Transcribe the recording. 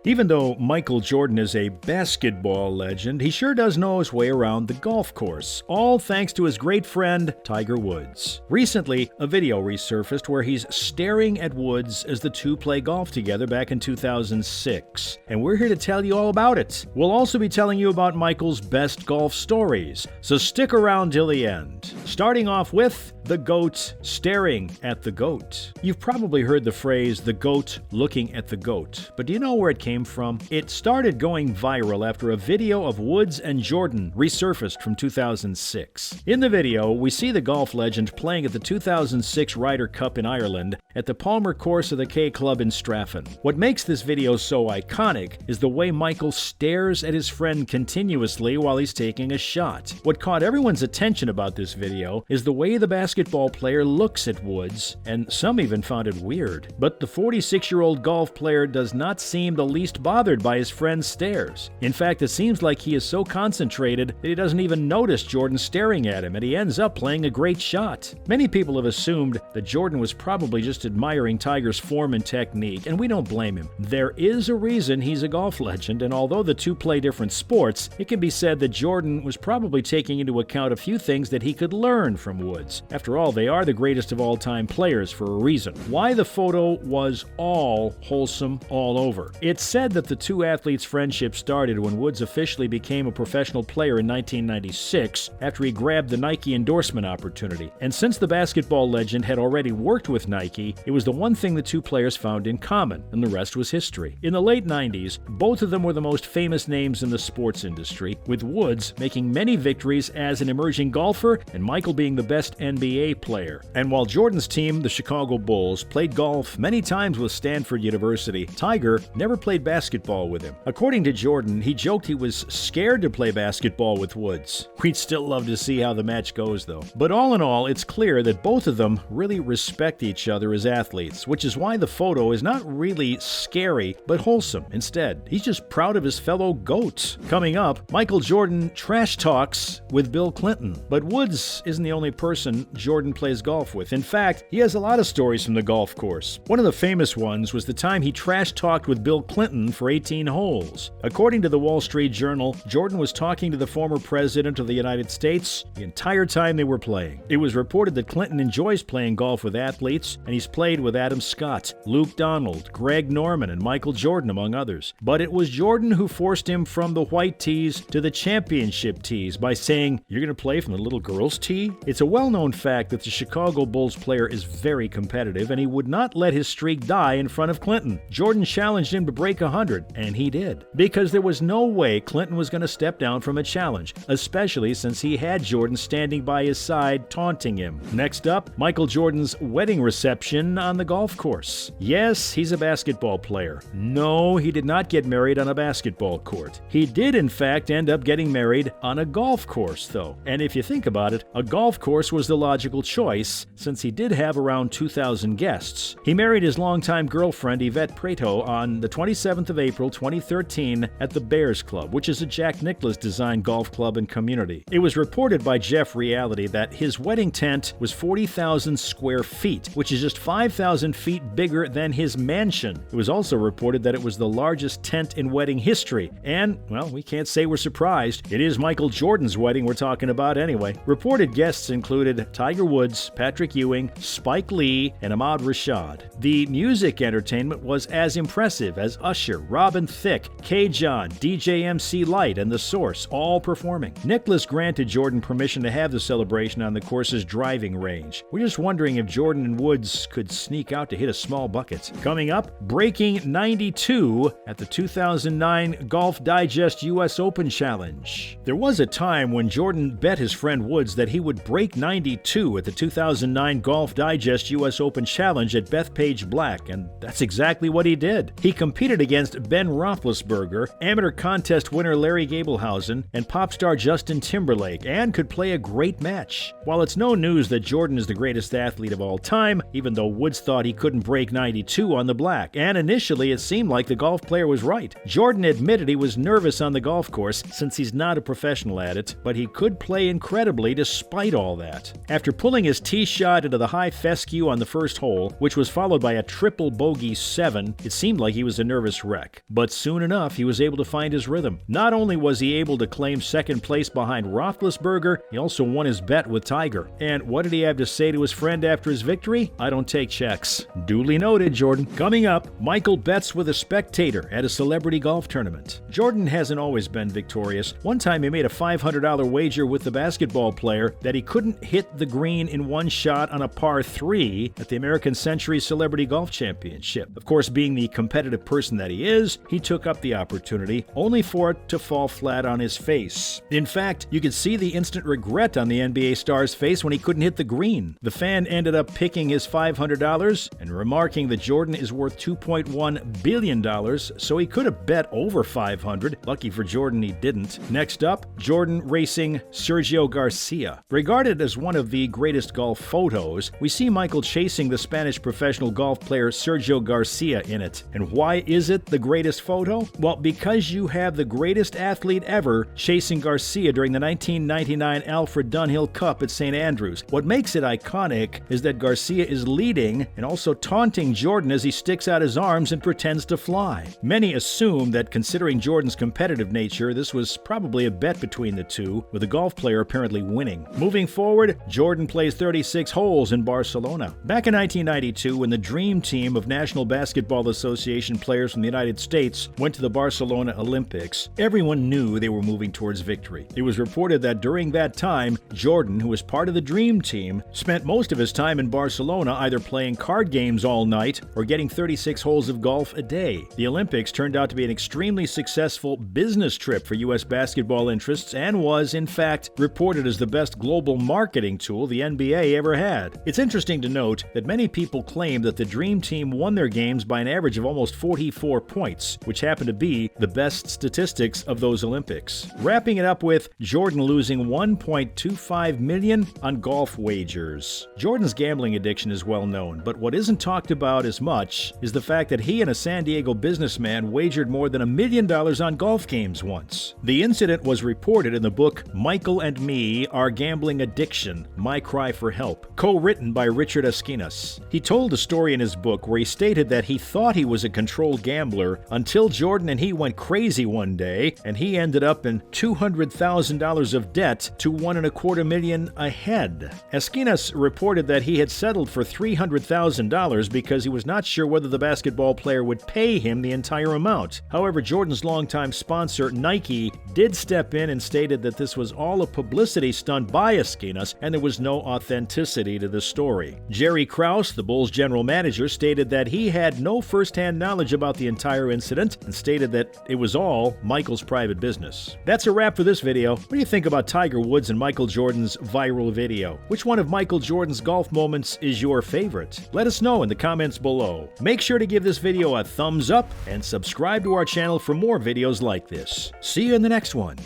Even though Michael Jordan is a basketball legend, he sure does know his way around the golf course, all thanks to his great friend, Tiger Woods. Recently, a video resurfaced where he's staring at Woods as the two play golf together back in 2006, and we're here to tell you all about it. We'll also be telling you about Michael's best golf stories, so stick around till the end. Starting off with the GOAT staring at the GOAT. You've probably heard the phrase, the GOAT looking at the GOAT, but do you know where it came from? It started going viral after a video of Woods and Jordan resurfaced from 2006. In the video, we see the golf legend playing at the 2006 Ryder Cup in Ireland at the Palmer course of the K Club in Strafford. What makes this video so iconic is the way Michael stares at his friend continuously while he's taking a shot. What caught everyone's attention about this video is the way the basketball player looks at Woods, and some even found it weird. But the 46-year-old golf player does not seem the least bothered by his friend's stares. In fact, it seems like he is so concentrated that he doesn't even notice Jordan staring at him, and he ends up playing a great shot. Many people have assumed that Jordan was probably just admiring Tiger's form and technique, and we don't blame him. There is a reason he's a golf legend, and although the two play different sports, it can be said that Jordan was probably taking into account a few things that he could learn from Woods. After all, they are the greatest of all-time players for a reason. Why the photo was all wholesome all over. It's said that the two athletes' friendship started when Woods officially became a professional player in 1996 after he grabbed the Nike endorsement opportunity. And since the basketball legend had already worked with Nike, it was the one thing the two players found in common, and the rest was history. In the late 90s, both of them were the most famous names in the sports industry, with Woods making many victories as an emerging golfer and Michael being the best NBA player. And while Jordan's team, the Chicago Bulls, played golf many times with Stanford University, Tiger never played basketball with him. According to Jordan, he joked he was scared to play basketball with Woods. We'd still love to see how the match goes, though. But all in all, it's clear that both of them really respect each other as athletes, which is why the photo is not really scary, but wholesome instead. He's just proud of his fellow GOATs. Coming up, Michael Jordan trash talks with Bill Clinton. But Woods isn't the only person Jordan plays golf with. In fact, he has a lot of stories from the golf course. One of the famous ones was the time he trash talked with Bill Clinton for 18 holes. According to the Wall Street Journal, Jordan was talking to the former president of the United States the entire time they were playing. It was reported that Clinton enjoys playing golf with athletes, and he's played with Adam Scott, Luke Donald, Greg Norman, and Michael Jordan, among others. But it was Jordan who forced him from the white tees to the championship tees by saying, "You're going to play from the little girl's tee?" It's a well-known fact that the Chicago Bulls player is very competitive, and he would not let his streak die in front of Clinton. Jordan challenged him to break 100, and he did. Because there was no way Clinton was going to step down from a challenge, especially since he had Jordan standing by his side taunting him. Next up, Michael Jordan's wedding reception on the golf course. Yes, he's a basketball player. No, he did not get married on a basketball court. He did, in fact, end up getting married on a golf course, though. And if you think about it, a golf course was the logical choice, since he did have around 2,000 guests. He married his longtime girlfriend, Yvette Preto, on the 27th of April 2013 at the Bears Club, which is a Jack Nicklaus-designed golf club and community. It was reported by Jeff Reality that his wedding tent was 40,000 square feet, which is just 5,000 feet bigger than his mansion. It was also reported that it was the largest tent in wedding history, and, well, we can't say we're surprised. It is Michael Jordan's wedding we're talking about anyway. Reported guests included Tiger Woods, Patrick Ewing, Spike Lee, and Ahmad Rashad. The music entertainment was as impressive as Usher, Robin Thicke, K-John, DJ MC Light, and The Source, all performing. Nicklaus granted Jordan permission to have the celebration on the course's driving range. We're just wondering if Jordan and Woods could sneak out to hit a small bucket. Coming up, breaking 92 at the 2009 Golf Digest US Open Challenge. There was a time when Jordan bet his friend Woods that he would break 92 at the 2009 Golf Digest US Open Challenge at Bethpage Black, and that's exactly what he did. He competed against Ben Roethlisberger, amateur contest winner Larry Gabelhausen, and pop star Justin Timberlake, and could play a great match. While it's no news that Jordan is the greatest athlete of all time, even though Woods thought he couldn't break 92 on the black, and initially it seemed like the golf player was right. Jordan admitted he was nervous on the golf course since he's not a professional at it, but he could play incredibly despite all that. After pulling his tee shot into the high fescue on the first hole, which was followed by a triple bogey 7, it seemed like he was a nervous nervous wreck, but soon enough he was able to find his rhythm. Not only was he able to claim second place behind Roethlisberger, he also won his bet with Tiger. And what did he have to say to his friend after his victory? "I don't take checks." Duly noted, Jordan. Coming up, Michael bets with a spectator at a celebrity golf tournament. Jordan hasn't always been victorious. One time he made a $500 wager with the basketball player that he couldn't hit the green in one shot on a par 3 at the American Century Celebrity Golf Championship. Of course, being the competitive person that he is, he took up the opportunity, only for it to fall flat on his face. In fact, you could see the instant regret on the NBA star's face when he couldn't hit the green. The fan ended up picking his $500 and remarking that Jordan is worth $2.1 billion, so he could have bet over 500. Lucky for Jordan, he didn't. Next up, Jordan racing Sergio Garcia. Regarded as one of the greatest golf photos, we see Michael chasing the Spanish professional golf player Sergio Garcia in it. And why is it the greatest photo? Well, because you have the greatest athlete ever chasing Garcia during the 1999 Alfred Dunhill Cup at St. Andrews. What makes it iconic is that Garcia is leading and also taunting Jordan as he sticks out his arms and pretends to fly. Many assume that considering Jordan's competitive nature, this was probably a bet between the two, with the golf player apparently winning. Moving forward, Jordan plays 36 holes in Barcelona. Back in 1992, when the Dream Team of National Basketball Association players from the United States went to the Barcelona Olympics, everyone knew they were moving towards victory. It was reported that during that time, Jordan, who was part of the Dream Team, spent most of his time in Barcelona either playing card games all night or getting 36 holes of golf a day. The Olympics turned out to be an extremely successful business trip for U.S. basketball interests and was, in fact, reported as the best global marketing tool the NBA ever had. It's interesting to note that many people claim that the Dream Team won their games by an average of almost 44 points, which happened to be the best statistics of those Olympics. Wrapping it up with Jordan losing $1.25 million on golf wagers. Jordan's gambling addiction is well known, but what isn't talked about as much is the fact that he and a San Diego businessman wagered more than $1 million on golf games once. The incident was reported in the book Michael and Me, Our Gambling Addiction, My Cry for Help, co-written by Richard Esquinas. He told a story in his book where he stated that he thought he was a controlled gambler until Jordan and he went crazy one day, and he ended up in $200,000 of debt to $1.25 million ahead. Esquinas reported that he had settled for $300,000 because he was not sure whether the basketball player would pay him the entire amount. However, Jordan's longtime sponsor, Nike, did step in and stated that this was all a publicity stunt by Esquinas and there was no authenticity to the story. Jerry Krause, the Bulls general manager, stated that he had no first-hand knowledge about the entire incident and stated that it was all Michael's private business. That's a wrap for this video. What do you think about Tiger Woods and Michael Jordan's viral video? Which one of Michael Jordan's golf moments is your favorite? Let us know in the comments below. Make sure to give this video a thumbs up and subscribe to our channel for more videos like this. See you in the next one.